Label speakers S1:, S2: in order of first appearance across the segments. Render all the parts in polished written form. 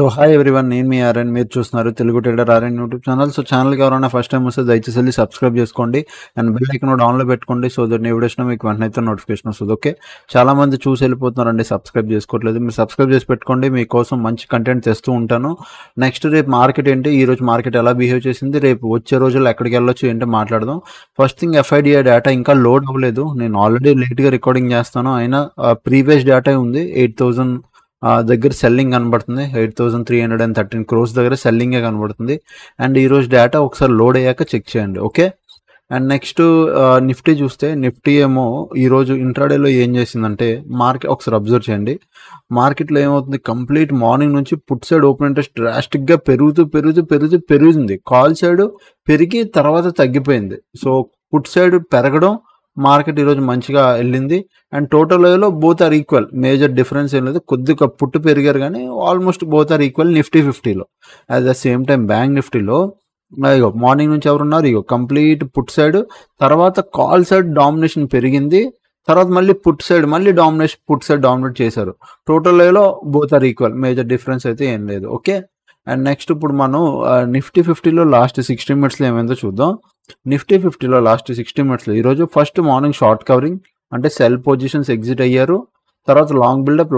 S1: So hi everyone, నేను మీ RN. మీరు చూస్తున్నారు Telugu trader RN YouTube channel. So ఛానల్కి ఎవరైనా ఫస్ట్ టైం వస్తే దయచేసి వెళ్ళి సబ్స్క్రైబ్ చేసుకోండి అండ్ బెల్ ఐకాన్ కూడా ఆన్లో పెట్టుకోండి. సో దట్ నేను వీడియోస్లో మీకు వెంటనే అయితే నోటిఫికేషన్ వస్తుంది. ఓకే, చాలా మంది చూసి వెళ్ళిపోతున్నారండి, సబ్స్క్రైబ్ చేసుకోవట్లేదు. మీరు సబ్స్క్రైబ్ చేసి పెట్టుకోండి, మీకోసం మంచి కంటెంట్ తెస్తూ ఉంటాను. నెక్స్ట్ రేపు మార్కెట్ ఏంటి, ఈ రోజు మార్కెట్ ఎలా బిహేవ్ చేసింది, రేపు వచ్చే రోజుల్లో ఎక్కడికి వెళ్ళొచ్చు ఏంటో మాట్లాడదాం. ఫస్ట్ థింగ్, ఎఫ్ఐడిఐ డేటా ఇంకా లోడ్ అవ్వలేదు. నేను ఆల్రెడీ లేట్గా రికార్డింగ్ చేస్తాను, అయినా ప్రీవియస్ డేటా ఉంది. 8,000 దగ్గర సెల్లింగ్ కనబడుతుంది. 8,313 crores దగ్గర సెల్లింగే కనబడుతుంది. అండ్ ఈరోజు డేటా ఒకసారి లోడ్ అయ్యాక చెక్ చేయండి. ఓకే, అండ్ నెక్స్ట్ నిఫ్టీ చూస్తే, నిఫ్టీ ఏమో ఈరోజు ఇంట్రాడేలో ఏం చేసిందంటే, మార్కెట్ ఒకసారి అబ్జర్వ్ చేయండి. మార్కెట్లో ఏమవుతుంది, కంప్లీట్ మార్నింగ్ నుంచి పుట్ సైడ్ ఓపెన్ ఇంట్రెస్ట్ డ్రాస్టిక్గా పెరుగుతుంది. కాల్ సైడ్ పెరిగి తర్వాత తగ్గిపోయింది. సో పుట్ సైడ్ పెరగడం, మార్కెట్ ఈరోజు మంచిగా వెళ్ళింది. అండ్ టోటల్ వేలో both are equal, major difference ఏం లేదు. కొద్దిగా పుట్టు పెరిగారు కానీ almost both are equal Nifty 50లో. At the same time bank నిఫ్టీలో ఇగో మార్నింగ్ నుంచి ఎవరున్నారు, ఇగో కంప్లీట్ పుట్ సైడ్, తర్వాత కాల్ సైడ్ డామినేషన్ పెరిగింది, తర్వాత మళ్ళీ put side put side dominate చేశారు. టోటల్ వేలో both are equal, major difference అయితే ఏం లేదు. ఓకే, అండ్ నెక్స్ట్ ఇప్పుడు మనం నిఫ్టీ 50లో లాస్ట్ 60 minutesలో ఏమైందో చూద్దాం. నిఫ్టీ 50లో లాస్ట్ 60 minutesలో ఈరోజు ఫస్ట్ మార్నింగ్ షార్ట్ కవరింగ్, అంటే సెల్ పొజిషన్స్ ఎగ్జిట్ అయ్యారు. తర్వాత లాంగ్ బిల్డప్,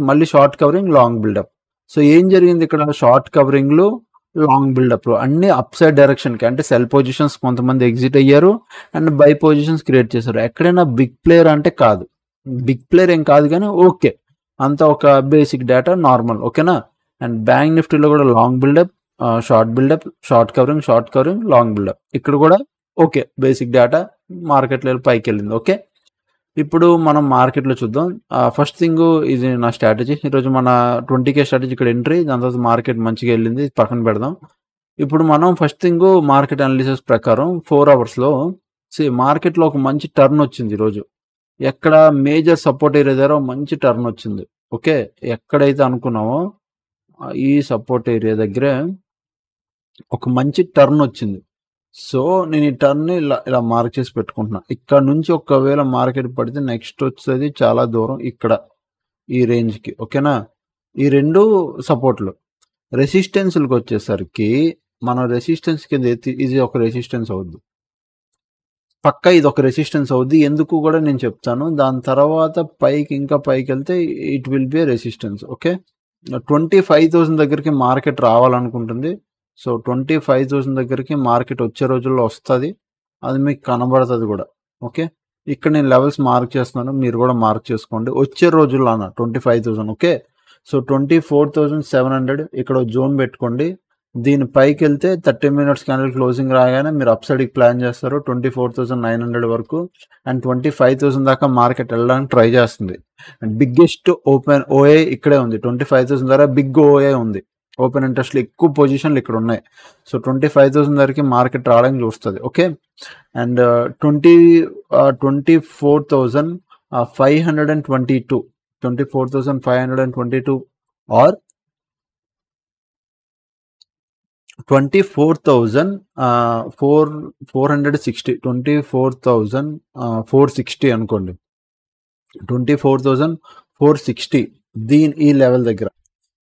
S1: మళ్ళీ short covering, long buildup. So ఏం జరిగింది ఇక్కడ, షార్ట్ కవరింగ్లు, లాంగ్ బిల్డప్ అన్ని అప్ సైడ్ డైరెక్షన్కి, అంటే సెల్ పొజిషన్స్ కొంతమంది ఎగ్జిట్ అయ్యారు అండ్ బై పొజిషన్స్ క్రియేట్ చేశారు. ఎక్కడైనా బిగ్ ప్లేయర్ అంటే కాదు, బిగ్ ప్లేయర్ ఏం కాదు కానీ ఓకే, అంతా ఒక బేసిక్ డేటా నార్మల్. ఓకేనా, అండ్ బ్యాంక్ నిఫ్టీలో కూడా long buildup, short buildup, short covering, long buildup. ఇక్కడ కూడా okay, basic data, market level పైకి వెళ్ళింది. ఓకే, ఇప్పుడు మనం మార్కెట్లో చూద్దాం. ఫస్ట్ థింగ్, ఇది నా స్ట్రాటజీ. ఈరోజు మన 20K స్ట్రాటజీ ఇక్కడ ఎంట్రీ, దాని తర్వాత మార్కెట్ మంచిగా వెళ్ళింది, పక్కన పెడదాం. ఇప్పుడు మనం ఫస్ట్ థింగ్ మార్కెట్ అనాలిసిస్ ప్రకారం 4 అవర్స్లో మార్కెట్లో ఒక మంచి టర్న్ వచ్చింది ఈరోజు. ఎక్కడ మేజర్ సపోర్ట్ ఏరియా దగ్గర మంచి టర్న్ వచ్చింది. ఓకే, ఎక్కడైతే అనుకున్నామో ఈ సపోర్ట్ ఏరియా దగ్గర ఒక మంచి టర్న్ వచ్చింది. సో నేను ఈ టర్న్ని ఇలా మార్క్ చేసి పెట్టుకుంటున్నా. ఇక్కడ నుంచి ఒకవేళ మార్కెట్ పడితే నెక్స్ట్ వచ్చేది చాలా దూరం, ఇక్కడ ఈ రేంజ్కి. ఓకేనా, ఈ రెండు సపోర్ట్లు. రెసిస్టెన్స్లకు వచ్చేసరికి మనం రెసిస్టెన్స్ కింద ఇది ఒక రెసిస్టెన్స్ అవుద్ది, పక్కా ఇది ఒక రెసిస్టెన్స్ అవుద్ది. ఎందుకు కూడా నేను చెప్తాను. దాని తర్వాత ఇంకా పైకి వెళ్తే it will be resistance. Okay, 25,000 దగ్గరికి మార్కెట్ రావాలనుకుంటుంది. సో 25,000 దగ్గరికి మార్కెట్ వచ్చే రోజుల్లో వస్తుంది, అది మీకు కనబడుతుంది కూడా. ఓకే, ఇక్కడ నేను లెవెల్స్ మార్క్ చేస్తున్నాను, మీరు కూడా మార్క్ చేసుకోండి. వచ్చే రోజుల్లో అన్న 25,000. ఓకే, సో 24,700 ఇక్కడ జోన్ పెట్టుకోండి. దీని పైకి వెళ్తే 30 minutes క్యాండిల్ క్లోజింగ్ రాగానే మీరు అప్ సైడ్కి ప్లాన్ చేస్తారు 24,900 వరకు. అండ్ 25,000 దాకా మార్కెట్ వెళ్ళడానికి ట్రై చేస్తుంది. అండ్ బిగ్గెస్ట్ ఓపెన్ ఓఏ ఇక్కడే ఉంది, 25,000 ద్వారా బిగ్ ఓఏ ఉంది. ఓపెన్ ఇంట్రెస్ట్లు ఎక్కువ పొజిషన్లు ఇక్కడ ఉన్నాయి. సో 25,000 వరకు మార్కెట్ రావడానికి చూస్తుంది. ఓకే, అండ్ 24,522 ఆర్ 24,460, 24,460 అనుకోండి, 24,460 ఈ లెవెల్ దగ్గర.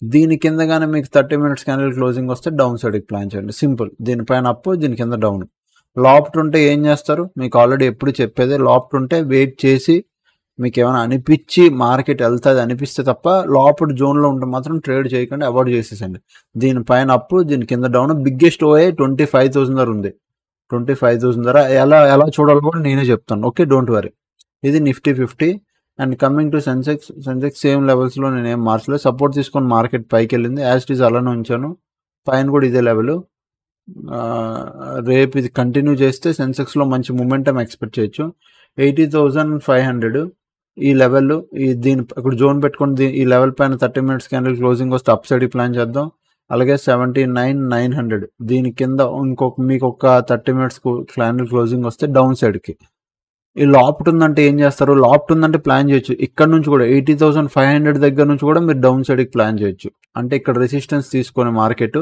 S1: దీని కిందగానే మీకు 30 minutes క్యాండిల్ క్లోజింగ్ వస్తే డౌన్ సైడ్కి ప్లాన్ చేయండి, సింపుల్. దీనిపైన అప్, దీని కింద డౌన్. లాప్ట్ ఉంటే ఏం చేస్తారు, మీకు ఆల్రెడీ ఎప్పుడు చెప్పేది, లాప్ట్ ఉంటే వెయిట్ చేసి మీకు ఏమైనా అనిపించి మార్కెట్ వెళ్తుంది అనిపిస్తే తప్ప లాప్ట్ జోన్లో ఉంటే మాత్రం ట్రేడ్ చేయకండి, అవాయిడ్ చేసేసండి. దీనిపైన అప్, దీని కింద డౌన్. బిగ్గెస్ట్ ఓఏ 25,000 ధర ఉంది. 25,000 ధర ఎలా చూడాలో కూడా నేనే చెప్తాను. Okay, don't worry. ఇది Nifty 50. And coming to Sensex same లెవెల్స్లో నేను ఏం మార్చలేదు. సపోర్ట్ తీసుకొని మార్కెట్ పైకి వెళ్ళింది, యాజ్ ఇట్ ఈజ్ అలానే ఉంచాను. పైన కూడా ఇదే లెవెల్. రేపు ఇది కంటిన్యూ చేస్తే సెన్సెక్స్లో మంచి మూమెంటం ఎక్స్పెక్ట్ చేయొచ్చు. 80,500 ఈ లెవెల్, దీని ఇక్కడ జోన్ పెట్టుకొని ఈ లెవెల్ పైన 30 minutes క్యాండిల్ క్లోజింగ్ వస్తే అప్ సైడ్కి ప్లాన్ చేద్దాం. అలాగే 79,900 దీని కింద మీకు ఒక 30 minutes క్యాండిల్ క్లోజింగ్ వస్తే డౌన్ సైడ్కి. ఈ లాప్ట్ ఉందంటే ఏం చేస్తారు, లాప్ట్ ఉందంటే ప్లాన్ చేయొచ్చు. ఇక్కడ నుంచి కూడా 80,500 దగ్గర నుంచి కూడా మీరు డౌన్ సైడ్కి ప్లాన్ చేయొచ్చు. అంటే ఇక్కడ రెసిస్టెన్స్ తీసుకొని మార్కెట్,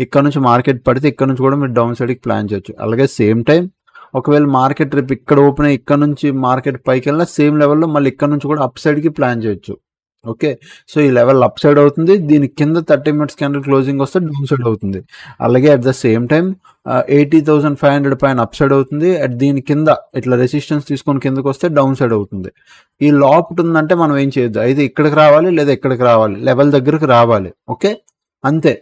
S1: ఇక్కడ నుంచి మార్కెట్ పడితే ఇక్కడ నుంచి కూడా మీరు డౌన్ సైడ్కి ప్లాన్ చేయొచ్చు. అలాగే సేమ్ టైం ఒకవేళ మార్కెట్ రేపు ఇక్కడ ఓపెన్ అయ్యి ఇక్కడ నుంచి మార్కెట్ పైకి వెళ్ళినా సేమ్ లెవెల్లో మళ్ళీ ఇక్కడ నుంచి కూడా అప్ సైడ్కి ప్లాన్ చేయొచ్చు. ఓకే. సో, ఈ లెవెల్ అప్ సైడ్ అవుతుంది. దీని కింద 30 మినిట్స్ క్యాండిల్ క్లోజింగ్ వస్తే డౌన్ సైడ్ అవుతుంది. అలాగే అట్ ద సేమ్ టైమ్ 80,500 పైన అప్ సైడ్ అవుతుంది. దీని కింద ఇట్లా రెసిస్టెన్స్ తీసుకొని కిందకొస్తే డౌన్ సైడ్ అవుతుంది. ఈ లోపట ఉందంటే మనం ఏం చేయొద్దు. అయితే ఇక్కడికి రావాలి లేదా ఇక్కడికి రావాలి. లెవెల్ దగ్గరికి రావాలి. ఓకే. అంతే.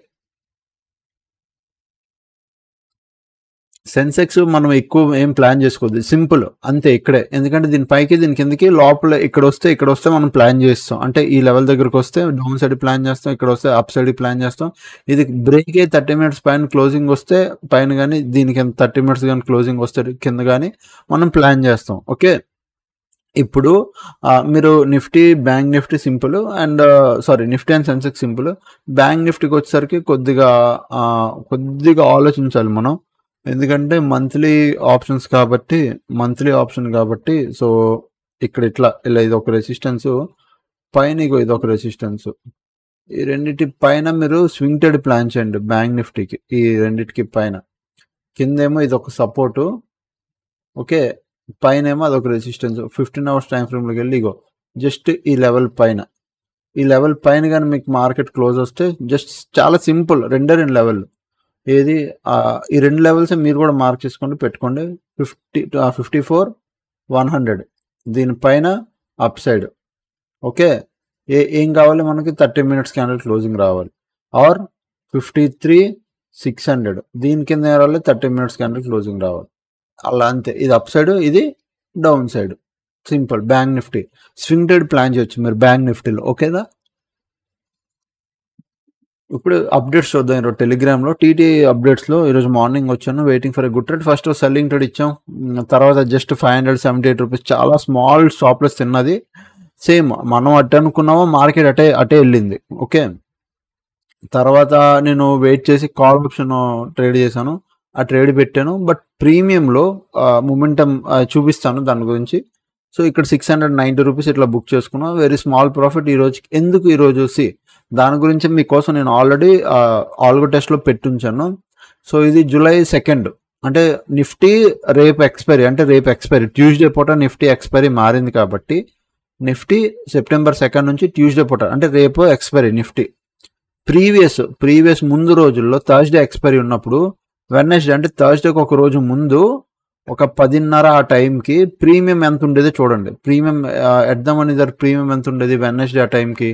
S1: సెన్సెక్స్ మనం ఎక్కువ ఏం ప్లాన్ చేసుకోవద్దు. సింపుల్ అంతే ఇక్కడే. ఎందుకంటే దీని పైకి దీని కిందకి లోపల ఇక్కడొస్తే మనం ప్లాన్ చేస్తాం. అంటే ఈ లెవెల్ దగ్గరికి వస్తే డౌన్ సైడ్ ప్లాన్ చేస్తాం. ఇక్కడ వస్తే అప్ సైడ్ ప్లాన్ చేస్తాం. ఇది బ్రేక్ అయ్యి 30 మినిట్స్ పైన క్లోజింగ్ వస్తే పైన కానీ దీని కింద 30 మినిట్స్ కానీ క్లోజింగ్ వస్తే కింద కానీ మనం ప్లాన్ చేస్తాం. ఓకే. ఇప్పుడు మీరు Nifty, bank Nifty simple and Nifty and Sensex simple. Bank నిఫ్టీకి వచ్చేసరికి కొద్దిగా ఆలోచించాలి మనం. ఎందుకంటే మంత్లీ ఆప్షన్ కాబట్టి సో ఇక్కడ ఇలా ఇది ఒక రెసిస్టెన్స్ పైన, ఇదొక రెసిస్టెన్స్. ఈ రెండింటి పైన మీరు స్వింగ్ ట్రేడ్ ప్లాన్ చేయండి బ్యాంక్ నిఫ్టీకి. ఈ రెండింటికి పైన కిందేమో ఇది ఒక సపోర్టు. ఓకే. పైన ఏమో అదొక రెసిస్టెన్స్. 15 అవర్స్ టైం ఫ్రేమ్లోకి వెళ్ళి జస్ట్ ఈ లెవెల్ పైన కానీ మీకు మార్కెట్ క్లోజ్ వస్తే జస్ట్ చాలా సింపుల్. రెండు లెవెల్ ఏది ఈ 2 లెవెల్స్ మీరు కూడా మార్క్ చేసుకోండి, పెట్టుకోండి. 54,100 దీనిపైన అప్ సైడ్. ఓకే. ఏం కావాలి మనకి? 30 మినిట్స్ క్యాండిల్ క్లోజింగ్ రావాలి. ఆర్ 53,600 దీని కింద రావాలి, 30 మినిట్స్ క్యాండిల్ క్లోజింగ్ రావాలి. అలా అంతే. ఇది అప్ సైడ్, ఇది down side. Simple. Bank Nifty swing trade plan చేయొచ్చు మీరు బ్యాంక్ నిఫ్టీలో. ఓకేదా? ఇప్పుడు అప్డేట్స్ చూద్దాం. ఈరోజు టెలిగ్రామ్లో టీటీ అప్డేట్స్లో ఈరోజు మార్నింగ్ వచ్చాను. Waiting for a good trade. First selling trade ఇచ్చాం. తర్వాత జస్ట్ 578 రూపీస్ చాలా స్మాల్ స్టాప్లెస్ తిన్నది. సేమ్ మనం అట్టే అనుకున్నామో మార్కెట్ అటే వెళ్ళింది. ఓకే. తర్వాత నేను వెయిట్ చేసి కాల్ ఆప్షన్ ట్రేడ్ చేశాను. ఆ ట్రేడ్ పెట్టాను. బట్ ప్రీమియంలో మొమెంటం చూపిస్తాను దాని గురించి. సో ఇక్కడ 690 రూపీస్ ఇట్లా బుక్ చేసుకున్నాను. వెరీ స్మాల్ ప్రాఫిట్ ఈరోజు. ఎందుకు ఈరోజు దాని గురించి మీకోసం నేను ఆల్రెడీ ఆల్గో టెస్ట్లో పెట్టుంచాను. సో ఇది July 2 అంటే నిఫ్టీ రేపు ఎక్స్పైరీ ట్యూస్డే పూట నిఫ్టీ ఎక్స్పైరీ మారింది కాబట్టి నిఫ్టీ September 2 నుంచి ట్యూస్డే పూట అంటే రేపు ఎక్స్పైరీ నిఫ్టీ. ప్రీవియస్ ముందు రోజుల్లో థర్స్డే ఎక్స్పైరీ ఉన్నప్పుడు వెడ్నెస్డే అంటే థర్స్డేకి ఒక రోజు ముందు ఒక 10:30 ఆ టైంకి ప్రీమియం ఎంత ఉండేది చూడండి. ప్రీమియం ఎడ్దామని ప్రీమియం ఎంత ఉండేది వెడ్నెస్డే ఆ టైంకి?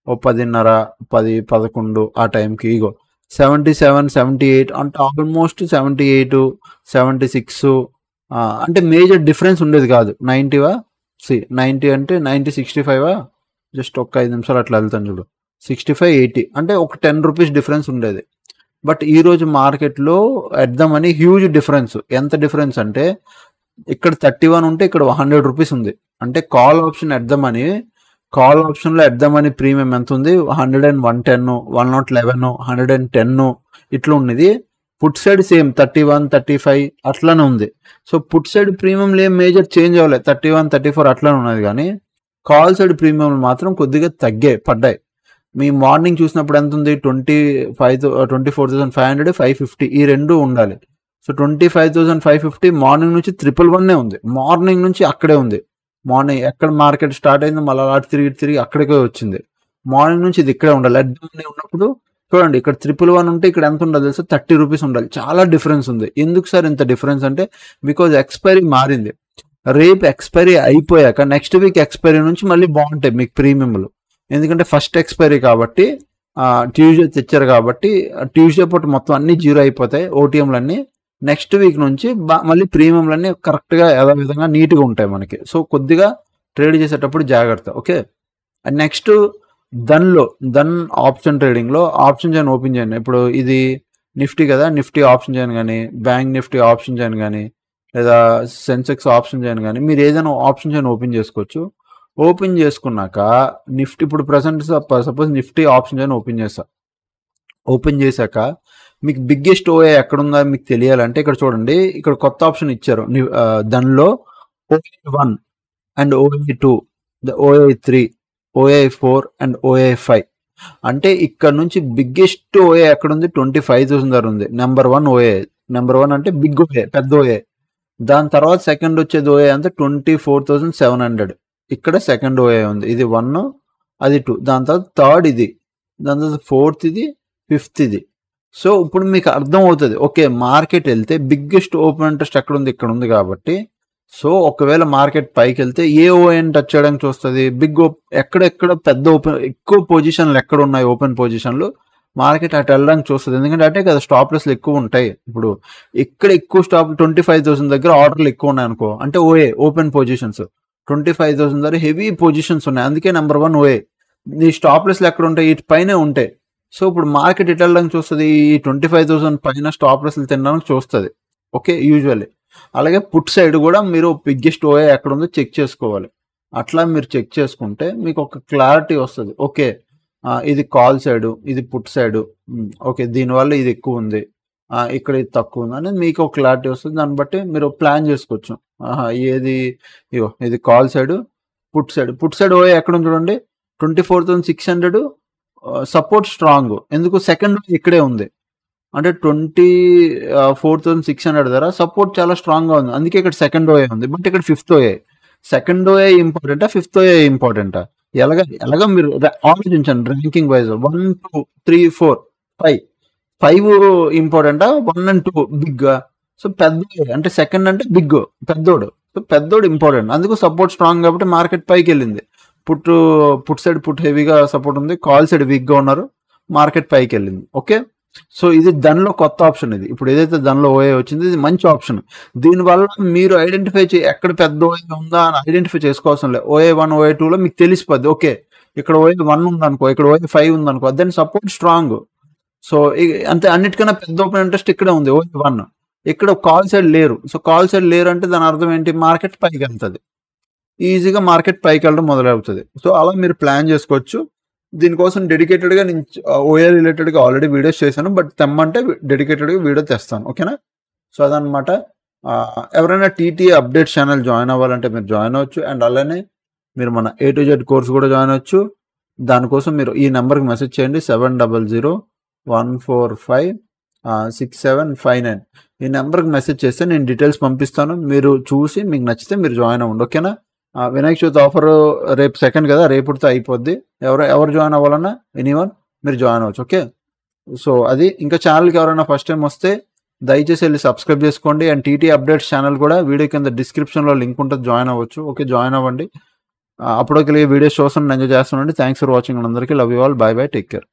S1: ఓ 10:30, 10, 11 ఆ టైంకి 77, 78 అంటే ఆల్మోస్ట్ 78, 76 అంటే మేజర్ డిఫరెన్స్ ఉండేది కాదు. 90 90 అంటే 90, 65 జస్ట్ ఒక్క 5 నిమిషాలు అట్లా వెళ్తాను చూడు. 65, 80 అంటే ఒక 10 రూపీస్ డిఫరెన్స్ ఉండేది. బట్ ఈరోజు మార్కెట్లో ఎడ్దామని హ్యూజ్ డిఫరెన్స్. ఎంత డిఫరెన్స్ అంటే ఇక్కడ 31 ఉంటే ఇక్కడ 100 రూపీస్ ఉంది. అంటే కాల్ ఆప్షన్లో ఎడ్దామని ప్రీమియం ఎంత ఉంది? 100, 110, 111, 110 ఇట్లా ఉన్నది. పుట్ సైడ్ సేమ్ 31, 35 అట్లానే ఉంది. సో పుట్ సైడ్ ప్రీమియంలు ఏం మేజర్ చేంజ్ అవ్వలేదు. 31, 34 అట్లానే ఉన్నది. కానీ కాల్ సైడ్ ప్రీమియంలు మాత్రం కొద్దిగా పడ్డాయి. మీ మార్నింగ్ చూసినప్పుడు ఎంత ఉంది? 24,500, 550 ఈ రెండు ఉండాలి. సో 25,550 మార్నింగ్ నుంచి 111 ఉంది. మార్నింగ్ నుంచి అక్కడే ఉంది. మార్నింగ్ ఎక్కడ మార్కెట్ స్టార్ట్ అయిందో మళ్ళీ అలా తిరిగి అక్కడికే వచ్చింది. మార్నింగ్ నుంచి ఇది ఇక్కడే ఉండాలి. అడ్డమని ఉన్నప్పుడు చూడండి ఇక్కడ 111 ఉంటే ఇక్కడ ఎంత ఉండాలి తెలుసా? 30 రూపీస్ ఉండాలి. చాలా డిఫరెన్స్ ఉంది. ఎందుకు సార్ ఇంత డిఫరెన్స్ అంటే బికాజ్ ఎక్స్పైరీ మారింది. రేపు ఎక్స్పైరీ అయిపోయాక నెక్స్ట్ వీక్ ఎక్స్పైరీ నుంచి మళ్ళీ బాగుంటాయి మీకు ప్రీమియంలు. ఎందుకంటే ఫస్ట్ ఎక్స్పైరీ కాబట్టి ట్యూస్డే తెచ్చారు కాబట్టి ట్యూస్డే పూట మొత్తం అన్ని జీరో అయిపోతాయి ఓటీఎంలన్నీ. నెక్స్ట్ వీక్ నుంచి మళ్ళీ ప్రీమియంలన్నీ కరెక్ట్గా యథావిధంగా నీట్గా ఉంటాయి మనకి. సో కొద్దిగా ట్రేడ్ చేసేటప్పుడు జాగ్రత్త. Okay. And next then option ట్రేడింగ్లో ఆప్షన్ చైన్ ఓపెన్ చేయండి. ఇప్పుడు ఇది నిఫ్టీ కదా, నిఫ్టీ ఆప్షన్ చైన్ కానీ, బ్యాంక్ నిఫ్టీ ఆప్షన్ చైన్ కానీ, లేదా సెన్సెక్స్ ఆప్షన్ చైన్ కానీ మీరు ఏదైనా ఆప్షన్ చైన్ ఓపెన్ చేసుకోవచ్చు. ఓపెన్ చేసుకున్నాక నిఫ్టీ ఇప్పుడు present suppose Nifty option chain open చేశాక మీకు బిగ్గెస్ట్ ఓఏ ఎక్కడుందో మీకు తెలియాలంటే ఇక్కడ చూడండి. ఇక్కడ కొత్త ఆప్షన్ ఇచ్చారు. దానిలో OA1 and OA2, OA3, OA4 and OA5 అంటే ఇక్కడ నుంచి బిగ్గెస్ట్ ఓఏ ఎక్కడుంది? 25,000 దగ్గర ఉంది. నెంబర్ 1 అంటే బిగ్ ఓఏ, పెద్ద ఓఏ. దాని తర్వాత సెకండ్ వచ్చేది ఓఏ అంతా 24,700. ఇక్కడ సెకండ్ ఓఏ ఉంది. ఇది 1, అది 2, దాని తర్వాత థర్డ్ ఇది, దాని తర్వాత ఫోర్త్ ఇది, ఫిఫ్త్ ఇది. సో ఇప్పుడు మీకు అర్థం అవుతుంది, ఓకే మార్కెట్ వెళ్తే బిగ్గెస్ట్ ఓపెన్ ఇంట్రెస్ట్ ఎక్కడ ఉంది, ఇక్కడ ఉంది కాబట్టి. సో ఒకవేళ మార్కెట్ పైకి వెళ్తే ఏ ఓఎన్ టచ్ చేయడానికి చూస్తుంది, బిగ్ ఎక్కడెక్కడ పెద్ద ఓపెన్ ఎక్కువ పొజిషన్లు ఎక్కడ ఉన్నాయి, ఓపెన్ పొజిషన్లు మార్కెట్ అటు వెళ్ళడానికి చూస్తుంది. ఎందుకంటే అంటే కదా స్టాప్ లాస్లు ఎక్కువ ఉంటాయి. ఇప్పుడు ఇక్కడ ఎక్కువ స్టాప్ 25,000 దగ్గర ఆర్డర్లు ఎక్కువ ఉన్నాయి అనుకో, అంటే ఓఏ ఓపెన్ పొజిషన్స్ 25,000 దగ్గర హెవీ పొజిషన్స్ ఉన్నాయి, అందుకే నెంబర్ 1 ఓఏ. నీ స్టాప్ లాస్లు ఎక్కడ ఉంటాయి, ఇటు పైనే ఉంటాయి. సో ఇప్పుడు మార్కెట్ ఇటు వెళ్ళడానికి చూస్తుంది, ఈ 25,000 పైన స్టాప్ లాస్లు తినడానికి చూస్తుంది. Okay usually. అలాగే పుట్ సైడ్ కూడా మీరు బిగ్గెస్ట్ ఓఏ ఎక్కడ ఉందో చెక్ చేసుకోవాలి. అట్లా మీరు చెక్ చేసుకుంటే మీకు ఒక క్లారిటీ వస్తుంది. ఓకే ఇది కాల్ సైడు, ఇది పుట్ సైడు, ఓకే దీనివల్ల ఇది ఎక్కువ ఉంది, ఇక్కడ ఇది తక్కువ ఉంది అనేది మీకు ఒక క్లారిటీ వస్తుంది. దాన్ని బట్టి మీరు ప్లాన్ చేసుకోవచ్చు. ఏది ఇగో ఇది call side, put side OI ఎక్కడ ఉంది చూడండి, 24,600 సపోర్ట్ స్ట్రాంగ్. ఎందుకు, సెకండ్ ఇక్కడే ఉంది, అంటే 24,600 దగ్గర సపోర్ట్ చాలా స్ట్రాంగ్ గా ఉంది, అందుకే ఇక్కడ సెకండ్ ఓఏ ఉంది. బట్ ఇక్కడ ఫిఫ్త్ ఓఏ. సెకండ్ ఓఏ ఇంపార్టెంటా, ఫిఫ్త్ ఓఏ ఇంపార్టెంటా? ఎలాగా మీరు ఆలోచించండి ర్యాంకింగ్ వైజ్. 1, 2, 3, 4, 5 ఇంపార్టెంటా, 1 and 2 బిగ్. సో పెద్ద అంటే సెకండ్ అంటే బిగ్, పెద్దోడు. సో పెద్దోడు ఇంపార్టెంట్, అందుకు సపోర్ట్ స్ట్రాంగ్ కాబట్టి మార్కెట్ పైకి వెళ్ళింది. పుట్ సైడ్ హెవీగా సపోర్ట్ ఉంది, కాల్ సైడ్ వీక్ గా ఉన్నారు, మార్కెట్ పైకి వెళ్ళింది. ఓకే సో ఇది దానిలో కొత్త ఆప్షన్. ఇది ఇప్పుడు ఏదైతే దానిలో ఓఏ వచ్చింది, ఇది మంచి ఆప్షన్. దీనివల్ల మీరు ఐడెంటిఫై ఎక్కడ పెద్ద ఓఏ ఉందా అని ఐడెంటిఫై చేసుకోవాల్సిన లేదు. OA 1, OA 2లో మీకు తెలిసిపోద్ది. ఓకే ఇక్కడ OA 1 ఉందనుకో, ఇక్కడ OA 5 ఉందనుకో, దాని సపోర్ట్ స్ట్రాంగ్. సో అంతే, అన్నిటికన్నా పెద్ద ఓపెన్ ఇంట్రెస్ట్ ఇక్కడే ఉంది, OA 1. ఇక్కడ కాల్ సైడ్ లేరు. సో కాల్ సైడ్ లేరు అంటే దాని అర్థం ఏంటి, మార్కెట్ పైకి వెళ్తుంది, ఈజీగా మార్కెట్ పైకి వెళ్ళడం మొదలవుతుంది. సో అలా మీరు ప్లాన్ చేసుకోవచ్చు. దీనికోసం డెడికేటెడ్గా నేను ఓఏ రిలేటెడ్గా ఆల్రెడీ వీడియోస్ చేశాను, బట్ తెమ్మంటే డెడికేటెడ్గా వీడియో తెస్తాను. ఓకేనా? సో అదనమాట. ఎవరైనా టీటీ అప్డేట్ ఛానల్ జాయిన్ అవ్వాలంటే మీరు జాయిన్ అవ్వచ్చు. అండ్ అలానే మీరు మన A to Z కోర్స్ కూడా జాయిన్ అవ్వచ్చు. దానికోసం మీరు ఈ నెంబర్కి మెసేజ్ చేయండి, 700-145-6759. ఈ నెంబర్కి మెసేజ్ చేస్తే నేను డీటెయిల్స్ పంపిస్తాను. మీరు చూసి మీకు నచ్చితే మీరు జాయిన్ అవ్వండి. ఓకేనా? వినాయక చవితి ఆఫర్ రేపు 2nd కదా, రేపుతో అయిపోద్ది. ఎవరు జాయిన్ అవ్వాలన్నా ఎనీవన్ మీరు జాయిన్ అవ్వచ్చు. ఓకే సో అది. ఇంకా ఛానల్కి ఎవరైనా ఫస్ట్ టైం వస్తే దయచేసి వెళ్ళి సబ్స్క్రైబ్ చేసుకోండి. అండ్ టీటీ అప్డేట్స్ ఛానల్ కూడా వీడియో కింద డిస్క్రిప్షన్లో లింక్ ఉంటుంది, జాయిన్ అవ్వచ్చు. ఓకే జాయిన్ అవ్వండి. అప్పటికి వీడియోస్ చూస్తాను, ఎంజాయ్ చేస్తానండి. థ్యాంక్స్ ఫర్ వాచింగ్ అందరికీ. Love you all. By by, take care.